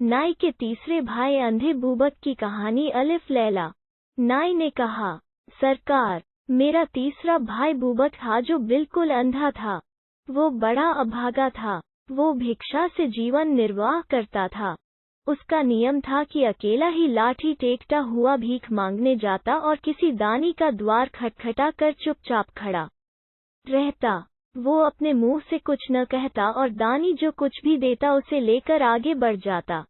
नाई के तीसरे भाई अंधे बूबक की कहानी अलिफ लैला। नाई ने कहा, सरकार, मेरा तीसरा भाई बूबक था जो बिल्कुल अंधा था। वो बड़ा अभागा था। वो भिक्षा से जीवन निर्वाह करता था। उसका नियम था कि अकेला ही लाठी टेकता हुआ भीख मांगने जाता और किसी दानी का द्वार खटखटा कर चुपचाप खड़ा रहता। वो अपने मुंह से कुछ न कहता और दानी जो कुछ भी देता उसे लेकर आगे बढ़ जाता।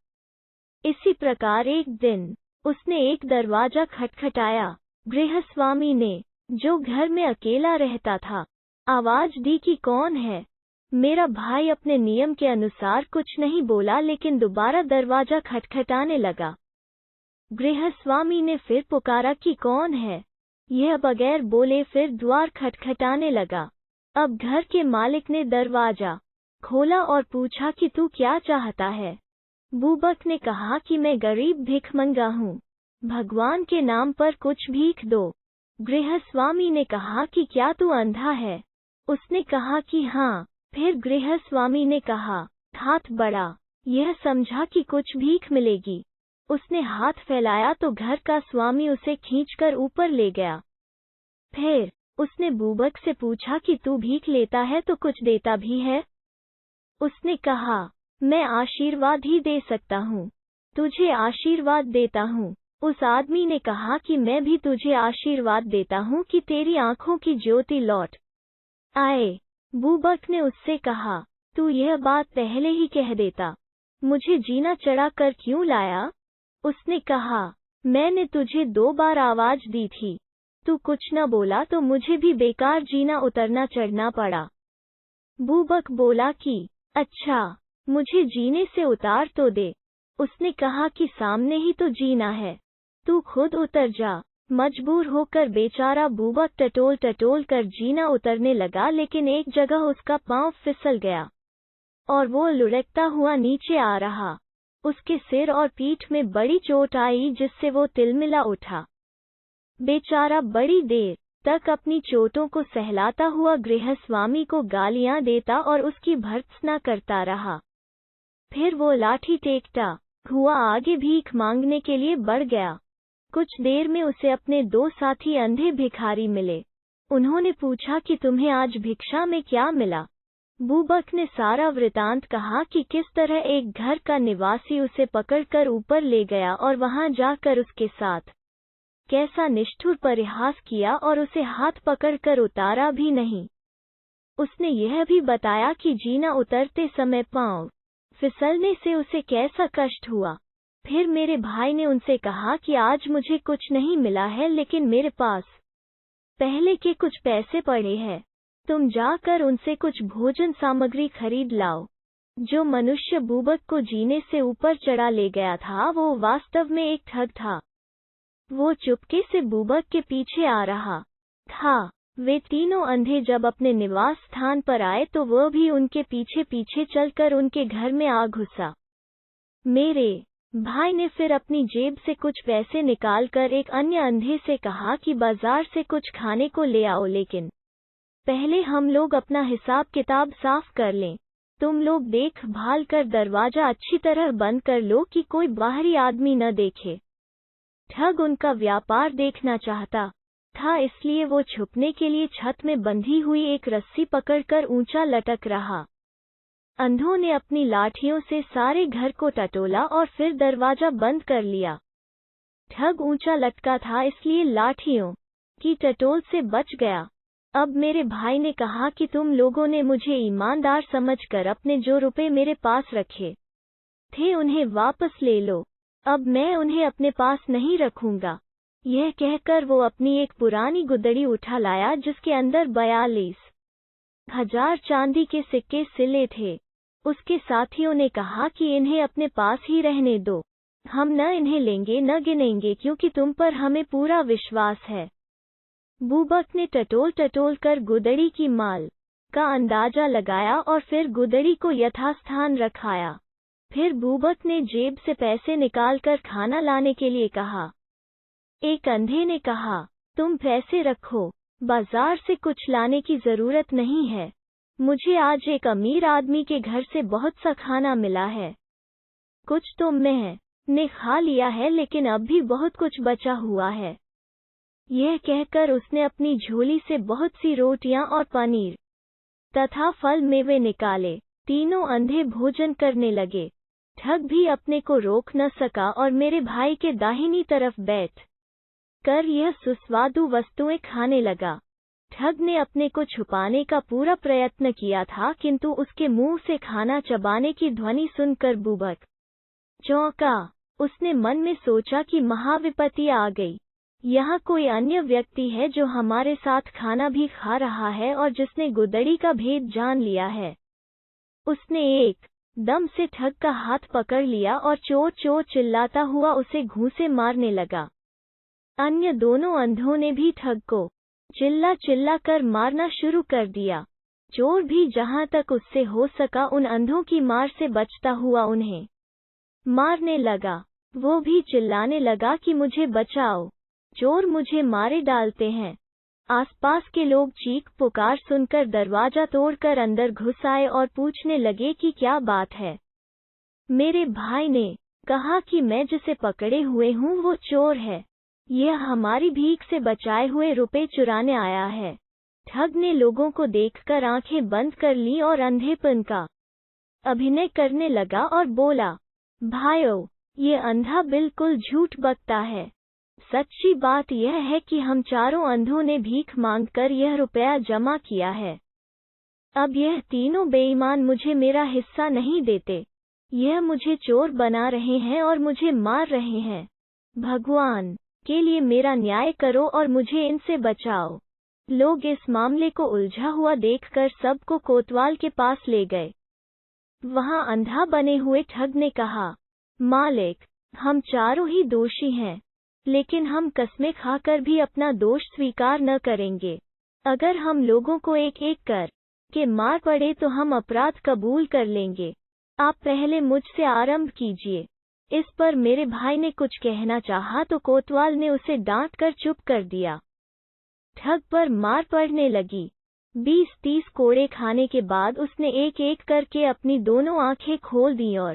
इसी प्रकार एक दिन उसने एक दरवाजा खटखटाया। गृहस्वामी ने, जो घर में अकेला रहता था, आवाज दी कि कौन है। मेरा भाई अपने नियम के अनुसार कुछ नहीं बोला लेकिन दोबारा दरवाजा खटखटाने लगा। गृहस्वामी ने फिर पुकारा कि कौन है। यह बगैर बोले फिर द्वार खटखटाने लगा। अब घर के मालिक ने दरवाजा खोला और पूछा कि तू क्या चाहता है। बूबक ने कहा कि मैं गरीब भिखमंगा हूँ, भगवान के नाम पर कुछ भीख दो। गृहस्वामी ने कहा कि क्या तू अंधा है। उसने कहा कि हाँ। फिर गृहस्वामी ने कहा, हाथ बढ़ा। यह समझा कि कुछ भीख मिलेगी। उसने हाथ फैलाया तो घर का स्वामी उसे खींचकर ऊपर ले गया। फिर उसने बूबक से पूछा कि तू भीख लेता है तो कुछ देता भी है। उसने कहा, मैं आशीर्वाद ही दे सकता हूँ, तुझे आशीर्वाद देता हूँ। उस आदमी ने कहा कि मैं भी तुझे आशीर्वाद देता हूँ कि तेरी आंखों की ज्योति लौट आए। बूबक ने उससे कहा, तू यह बात पहले ही कह देता, मुझे जीना चढ़ा कर क्यों लाया। उसने कहा, मैंने तुझे 2 बार आवाज दी थी, तू कुछ न बोला तो मुझे भी बेकार जीना उतरना चढ़ना पड़ा। बूबक बोला कि अच्छा, मुझे जीने से उतार तो दे। उसने कहा कि सामने ही तो जीना है, तू खुद उतर जा। मजबूर होकर बेचारा बूबक टटोल टटोल कर जीना उतरने लगा लेकिन एक जगह उसका पांव फिसल गया और वो लुढ़कता हुआ नीचे आ रहा। उसके सिर और पीठ में बड़ी चोट आई जिससे वो तिलमिला उठा। बेचारा बड़ी देर तक अपनी चोटों को सहलाता हुआ गृहस्वामी को गालियां देता और उसकी भर्त्सना करता रहा। फिर वो लाठी टेकता हुआ आगे भीख मांगने के लिए बढ़ गया। कुछ देर में उसे अपने 2 साथी अंधे भिखारी मिले। उन्होंने पूछा कि तुम्हें आज भिक्षा में क्या मिला। बूबक ने सारा वृतांत कहा कि किस तरह एक घर का निवासी उसे पकड़कर ऊपर ले गया और वहां जाकर उसके साथ कैसा निष्ठुर परिहास किया और उसे हाथ पकड़कर उतारा भी नहीं। उसने यह भी बताया कि जीना उतरते समय पांव फिसलने से उसे कैसा कष्ट हुआ। फिर मेरे भाई ने उनसे कहा कि आज मुझे कुछ नहीं मिला है लेकिन मेरे पास पहले के कुछ पैसे पड़े हैं, तुम जाकर उनसे कुछ भोजन सामग्री खरीद लाओ। जो मनुष्य बूबक को जीने से ऊपर चढ़ा ले गया था वो वास्तव में एक ठग था। वो चुपके से बूबक के पीछे आ रहा था। वे तीनों अंधे जब अपने निवास स्थान पर आए तो वह भी उनके पीछे पीछे चलकर उनके घर में आ घुसा। मेरे भाई ने फिर अपनी जेब से कुछ पैसे निकालकर एक अन्य अंधे से कहा कि बाजार से कुछ खाने को ले आओ लेकिन पहले हम लोग अपना हिसाब किताब साफ कर लें। तुम लोग देखभाल कर दरवाजा अच्छी तरह बंद कर लो कि कोई बाहरी आदमी न देखे। ठग उनका व्यापार देखना चाहता था इसलिए वो छुपने के लिए छत में बंधी हुई एक रस्सी पकड़कर ऊंचा लटक रहा। अंधों ने अपनी लाठियों से सारे घर को टटोला और फिर दरवाजा बंद कर लिया। ठग ऊंचा लटका था इसलिए लाठियों की टटोल से बच गया। अब मेरे भाई ने कहा कि तुम लोगों ने मुझे ईमानदार समझकर अपने जो रुपए मेरे पास रखे थे उन्हें वापस ले लो। अब मैं उन्हें अपने पास नहीं रखूंगा। यह कहकर वो अपनी एक पुरानी गुदड़ी उठा लाया जिसके अंदर 42,000 चांदी के सिक्के सिले थे। उसके साथियों ने कहा कि इन्हें अपने पास ही रहने दो, हम न इन्हें लेंगे न गिनेंगे क्योंकि तुम पर हमें पूरा विश्वास है। बूबक ने टटोल टटोल कर गुदड़ी की माल का अंदाजा लगाया और फिर गुदड़ी को यथास्थान रखाया। फिर बूबक ने जेब से पैसे निकालकर खाना लाने के लिए कहा। एक अंधे ने कहा, तुम पैसे रखो, बाजार से कुछ लाने की जरूरत नहीं है, मुझे आज एक अमीर आदमी के घर से बहुत सा खाना मिला है। कुछ तो मैंने खा लिया है, लेकिन अब भी बहुत कुछ बचा हुआ है। यह कहकर उसने अपनी झोली से बहुत सी रोटियां और पनीर तथा फल मेवे निकाले। तीनों अंधे भोजन करने लगे। ठग भी अपने को रोक न सका और मेरे भाई के दाहिनी तरफ बैठ कर यह सुस्वादु वस्तुएं खाने लगा। ठग ने अपने को छुपाने का पूरा प्रयत्न किया था, किंतु उसके मुंह से खाना चबाने की ध्वनि सुनकर बुबक चौंका। उसने मन में सोचा कि महाविपत्ति आ गई। यहाँ कोई अन्य व्यक्ति है जो हमारे साथ खाना भी खा रहा है और जिसने गुदड़ी का भेद जान लिया है। उसने एक दम से ठग का हाथ पकड़ लिया और चोर चोर चिल्लाता हुआ उसे घूंसे मारने लगा। अन्य दोनों अंधों ने भी ठग को चिल्ला चिल्ला कर मारना शुरू कर दिया। चोर भी जहां तक उससे हो सका उन अंधों की मार से बचता हुआ उन्हें मारने लगा। वो भी चिल्लाने लगा कि मुझे बचाओ, चोर मुझे मारे डालते हैं। आसपास के लोग चीख पुकार सुनकर दरवाजा तोड़कर अंदर घुस आए और पूछने लगे कि क्या बात है। मेरे भाई ने कहा कि मैं जिसे पकड़े हुए हूँ वो चोर है। यह हमारी भीख से बचाए हुए रुपए चुराने आया है। ठग ने लोगों को देखकर आंखें बंद कर ली और अंधेपन का अभिनय करने लगा और बोला, भाइयों, ये अंधा बिल्कुल झूठ बकता है। सच्ची बात यह है कि हम चारों अंधों ने भीख मांगकर यह रुपया जमा किया है। अब यह तीनों बेईमान मुझे मेरा हिस्सा नहीं देते। यह मुझे चोर बना रहे हैं और मुझे मार रहे हैं। भगवान के लिए मेरा न्याय करो और मुझे इनसे बचाओ। लोग इस मामले को उलझा हुआ देखकर सबको कोतवाल के पास ले गए। वहां अंधा बने हुए ठग ने कहा, मालिक, हम चारों ही दोषी हैं, लेकिन हम कस्में खाकर भी अपना दोष स्वीकार न करेंगे। अगर हम लोगों को एक एक कर के मार पड़े तो हम अपराध कबूल कर लेंगे। आप पहले मुझसे आरंभ कीजिए। इस पर मेरे भाई ने कुछ कहना चाहा तो कोतवाल ने उसे डांट कर चुप कर दिया। ठग पर मार पड़ने लगी। 20-30 कोड़े खाने के बाद उसने एक एक करके अपनी दोनों आंखें खोल दी और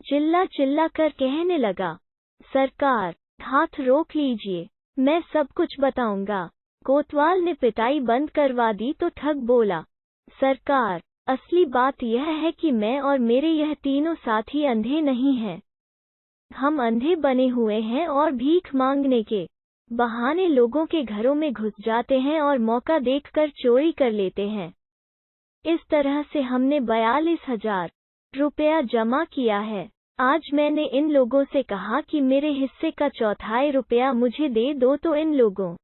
चिल्ला चिल्ला कर कहने लगा, सरकार, हाथ रोक लीजिए, मैं सब कुछ बताऊंगा। कोतवाल ने पिटाई बंद करवा दी तो ठग बोला, सरकार, असली बात यह है कि मैं और मेरे यह तीनों साथी अंधे नहीं हैं। हम अंधे बने हुए हैं और भीख मांगने के बहाने लोगों के घरों में घुस जाते हैं और मौका देखकर चोरी कर लेते हैं। इस तरह से हमने 42,000 रुपया जमा किया है। आज मैंने इन लोगों से कहा कि मेरे हिस्से का चौथाई रुपया मुझे दे दो तो इन लोगों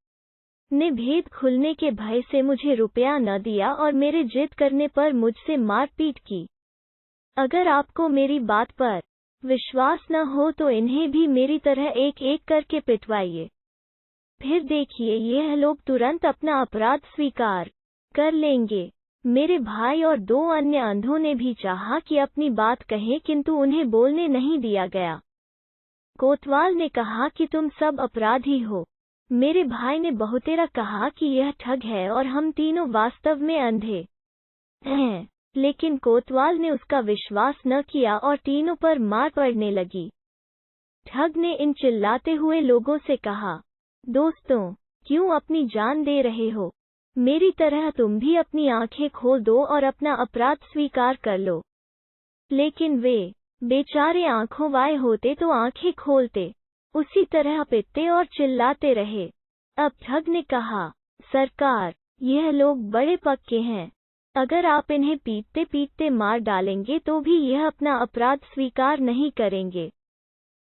ने भेद खुलने के भय से मुझे रुपया न दिया और मेरे जिद करने पर मुझसे मारपीट की। अगर आपको मेरी बात पर विश्वास न हो तो इन्हें भी मेरी तरह एक एक करके पिटवाइए। फिर देखिए यह लोग तुरंत अपना अपराध स्वीकार कर लेंगे। मेरे भाई और 2 अन्य अंधों ने भी चाहा कि अपनी बात कहें, किंतु उन्हें बोलने नहीं दिया गया। कोतवाल ने कहा कि तुम सब अपराधी हो। मेरे भाई ने बहुतेरा कहा कि यह ठग है और हम तीनों वास्तव में अंधे हैं, लेकिन कोतवाल ने उसका विश्वास न किया और तीनों पर मार पड़ने लगी। ठग ने इन चिल्लाते हुए लोगों से कहा, दोस्तों, क्यों अपनी जान दे रहे हो? मेरी तरह तुम भी अपनी आंखें खोल दो और अपना अपराध स्वीकार कर लो। लेकिन वे बेचारे आंखों वाले होते तो आंखें खोलते, उसी तरह पिटते और चिल्लाते रहे। अब ठग ने कहा, सरकार, यह लोग बड़े पक्के हैं। अगर आप इन्हें पीटते पीटते मार डालेंगे तो भी यह अपना अपराध स्वीकार नहीं करेंगे।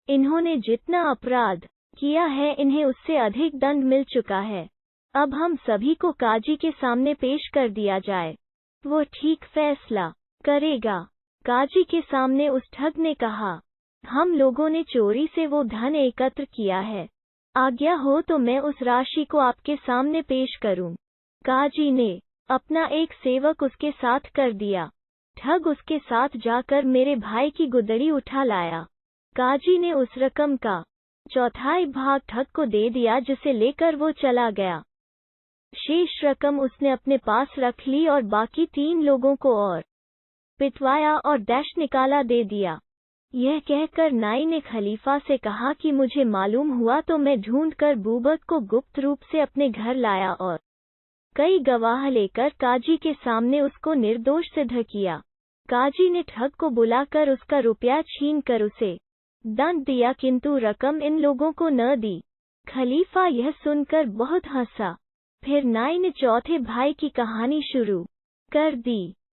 इन्होंने जितना अपराध किया है इन्हें उससे अधिक दंड मिल चुका है। अब हम सभी को काजी के सामने पेश कर दिया जाए, वो ठीक फैसला करेगा। काजी के सामने उस ठग ने कहा, हम लोगों ने चोरी से वो धन एकत्र किया है। आज्ञा हो तो मैं उस राशि को आपके सामने पेश करूं। काजी ने अपना एक सेवक उसके साथ कर दिया। ठग उसके साथ जाकर मेरे भाई की गुदड़ी उठा लाया। काजी ने उस रकम का चौथाई भाग ठग को दे दिया, जिसे लेकर वो चला गया। शेष रकम उसने अपने पास रख ली और बाकी 3 लोगों को और पिटवाया और डैश निकाला दे दिया। यह कहकर नाई ने खलीफा से कहा कि मुझे मालूम हुआ तो मैं ढूंढकर बूबक को गुप्त रूप से अपने घर लाया और कई गवाह लेकर काजी के सामने उसको निर्दोष सिद्ध किया। काजी ने ठग को बुलाकर उसका रुपया छीन कर उसे दंड दिया, किंतु रकम इन लोगों को न दी। खलीफा यह सुनकर बहुत हंसा। फिर नाई ने चौथे भाई की कहानी शुरू कर दी।